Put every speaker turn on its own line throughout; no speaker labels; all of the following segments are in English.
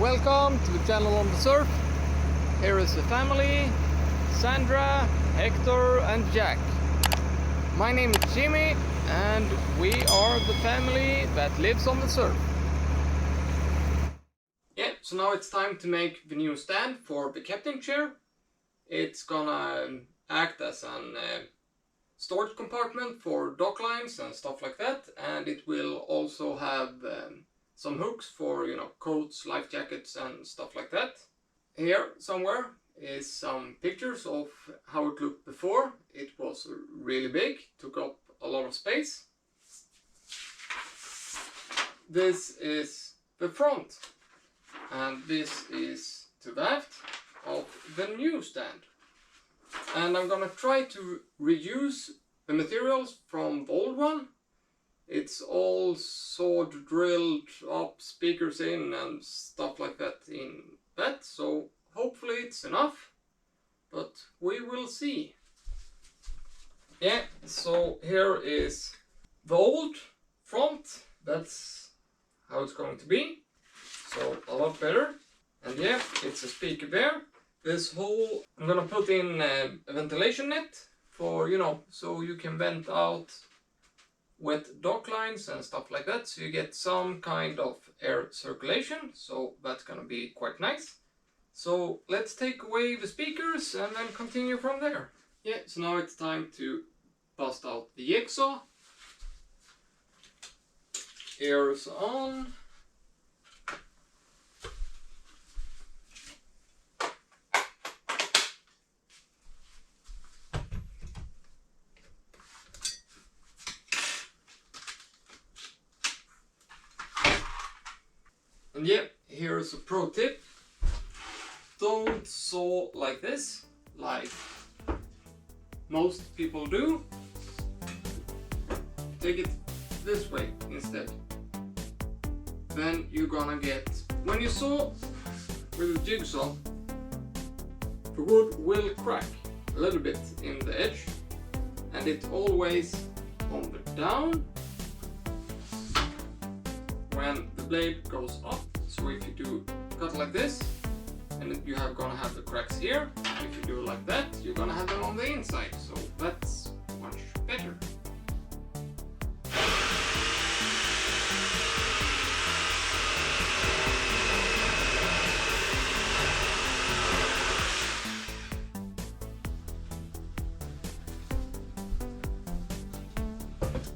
Welcome to the channel on the surf. Here is the family, Sandra, Hector and Jack. My name is Jimmy and we are the family that lives on the surf. Yeah, so now it's time to make the new stand for the Captian chair. It's gonna act as an storage compartment for dock lines and stuff like that, and it will also have some hooks for, you know, coats, life jackets and stuff like that. Here somewhere is some pictures of how it looked before. It was really big, took up a lot of space. This is the front, and this is to the left of the new stand. And I'm gonna try to reuse the materials from the old one. It's all sawed, drilled up, speakers in and stuff like that in that, so hopefully it's enough, but we will see. Yeah, so here is the old front, that's how it's going to be, so a lot better. And yeah, it's a speaker there. This whole, I'm gonna put in a ventilation net for, you know, so you can vent out wet dock lines and stuff like that, so you get some kind of air circulation, so that's gonna be quite nice. So let's take away the speakers and then continue from there. Yeah, so now it's time to bust out the jigsaw. Ears on. And yeah, here's a pro tip. Don't saw like this, like most people do. Take it this way instead. Then you're gonna get, when you saw with a jigsaw, the wood will crack a little bit in the edge, and it's always on the down when the blade goes up. So if you do cut like this, and you are gonna have the cracks here. If you do it like that, you're gonna have them on the inside. So that's much better.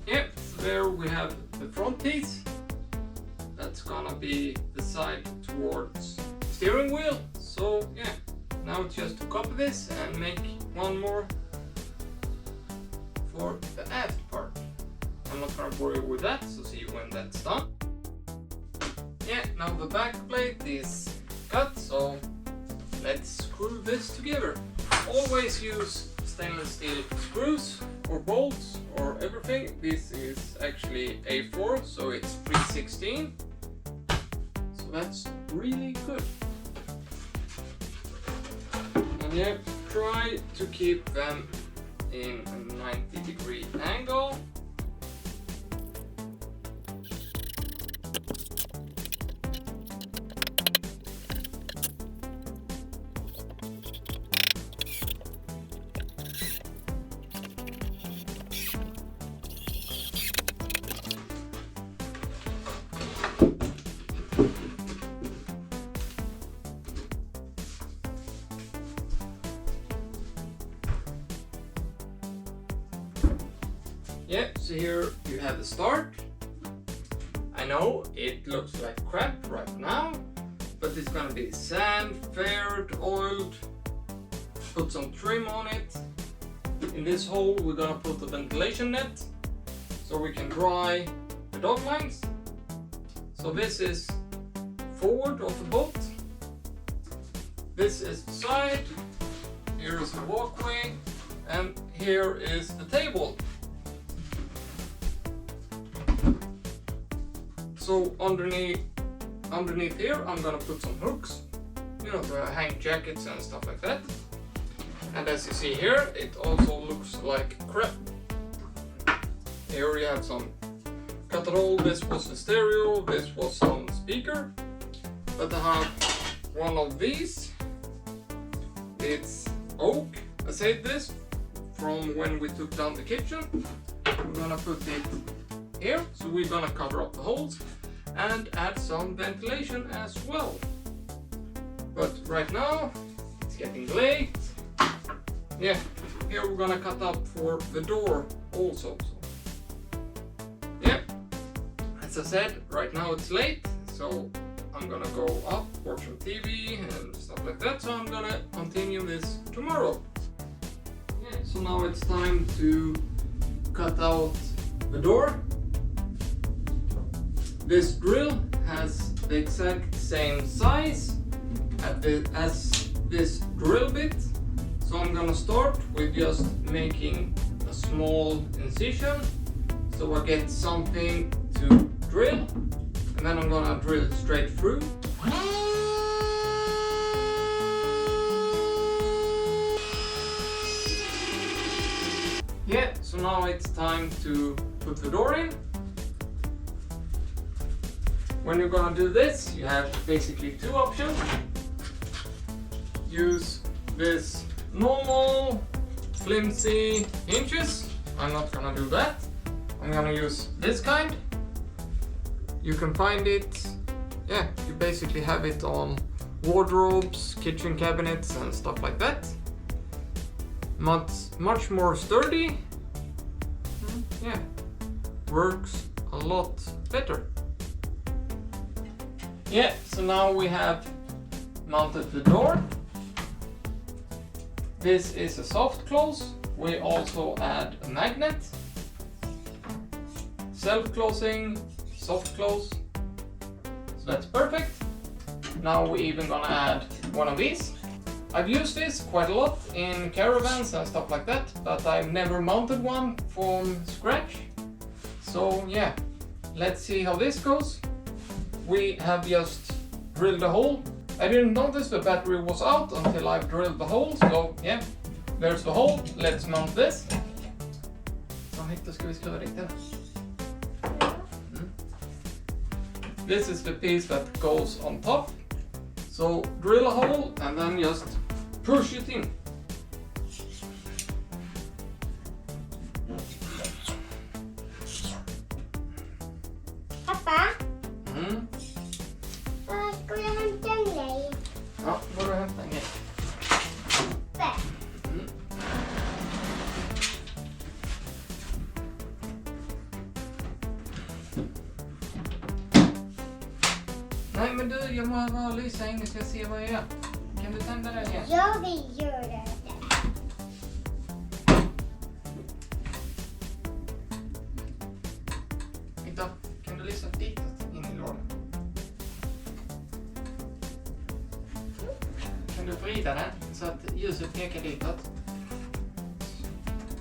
Yeah, so there we have the front piece. That's gonna be the side towards the steering wheel. So yeah, now it's just to copy this and make one more for the aft part. I'm not gonna bore you with that, so see when that's done. Yeah, now the back plate is cut, so let's screw this together. Always use stainless steel screws or bolts or everything. This is actually A4, so it's 3/16. So that's really good. And yeah, try to keep them in a 90-degree angle. Yeah, so here you have the start. I know it looks like crap right now, but it's gonna be sand, faired, oiled, put some trim on it. In this hole we're gonna put a ventilation net so we can dry the dock lines. So this is forward of the boat. This is the side. Here is the walkway, and here is the table. So underneath here I'm gonna put some hooks, you know, to hang jackets and stuff like that. And as you see here, it also looks like crap. Here we have some cut roll. This was the stereo, this was some speaker. but I have one of these. It's oak. I saved this from when we took down the kitchen. We're gonna put it here, so we're gonna cover up the holes and add some ventilation as well. But right now it's getting late. Yeah, here we're gonna cut up for the door also. Yeah, as I said, right now it's late, so I'm gonna go up, watch some TV and stuff like that, so I'm gonna continue this tomorrow. Yeah, so now it's time to cut out the door. This drill has the exact same size as this drill bit, so I'm gonna start with just making a small incision so I get something to drill, and then I'm gonna drill straight through. Yeah, so now it's time to put the door in. When you're gonna do this, you have basically two options. Use this normal flimsy hinges. I'm not gonna do that. I'm gonna use this kind. You can find it, yeah, you basically have it on wardrobes, kitchen cabinets and stuff like that. Much more sturdy. Yeah, works a lot better. Yeah, so now we have mounted the door. This is a soft close. We also add a magnet. Self-closing, soft close. So that's perfect. Now we're even gonna add one of these. I've used this quite a lot in caravans and stuff like that, but I've never mounted one from scratch. So yeah, let's see how this goes. We have just drilled a hole. I didn't notice the battery was out until I've drilled the hole, so yeah, there's the hole. Let's mount this. Då ska vi skruva dit den. This is the piece that goes on top. So drill a hole and then just push it in.
Pappa?
Mm.
Ska jag hämta en grej?
Ja, går du och hämta en grej.
Där.
Mm. Nej men du, jag måste bara lysa in så jag ser vad jag gör. Kan du tända den igen?
Jag vill göra det.
Titta, kan du lysa ditåt in i lådan? Kan du vrida den så att ljuset pekar ditåt?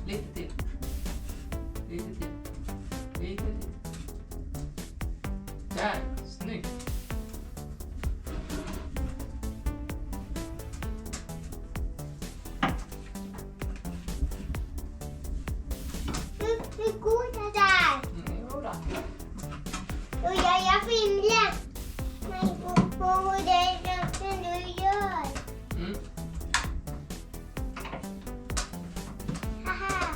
Lite till. Lite till. Lite till. Där, snyggt.
Hur går det där?
Jodå.
Jag filmar. Men på det du gör.
Mm.
Haha.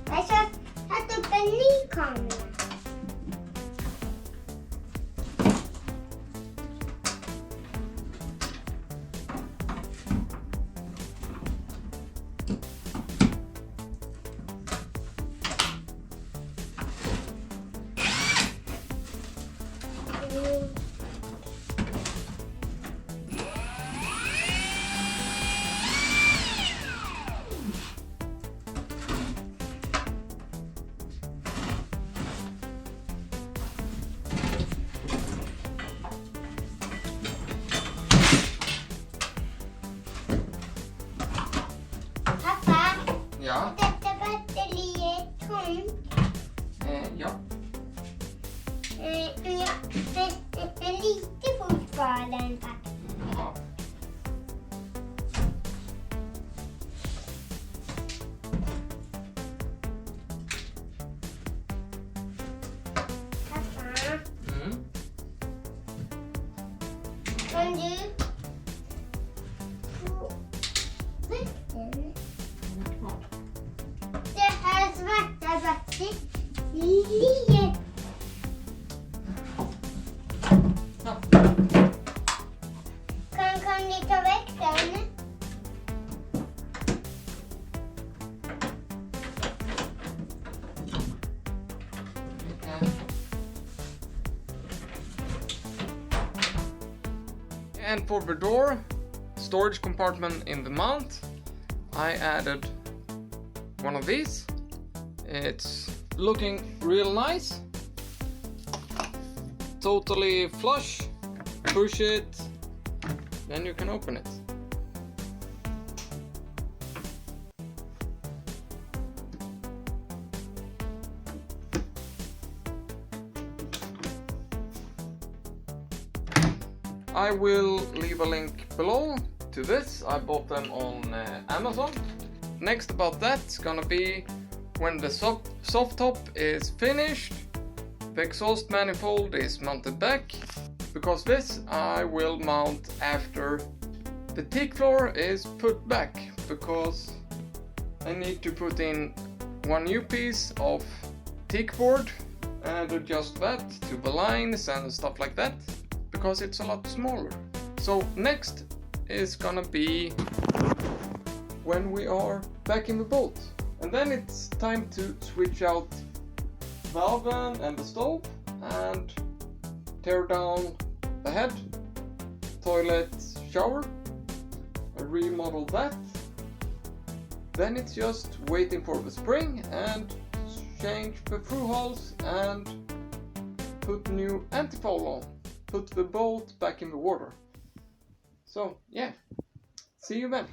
Jag har satt upp en ny kamera. Pappa,
Ja.
detta batteri är tomt.
Ja.
Ja. Kan du få det här svarta vattnet ligger.
Ja.
Kan ni ta väck den?
And for the door, storage compartment in the mount, I added one of these. It's looking real nice. Totally flush. Push it, then you can open it. I will leave a link below to this. I bought them on Amazon. Next about that's gonna be when the soft top is finished, the exhaust manifold is mounted back, because this I will mount after the teak floor is put back, because I need to put in one new piece of teak board and adjust that to the lines and stuff like that, because it's a lot smaller. So next is gonna be when we are back in the boat, and then it's time to switch out the oven and the stove and tear down the head, toilet, shower, and remodel that. Then it's just waiting for the spring and change the through hulls and put new anti-foul on. Put the boat back in the water. So yeah, see you then.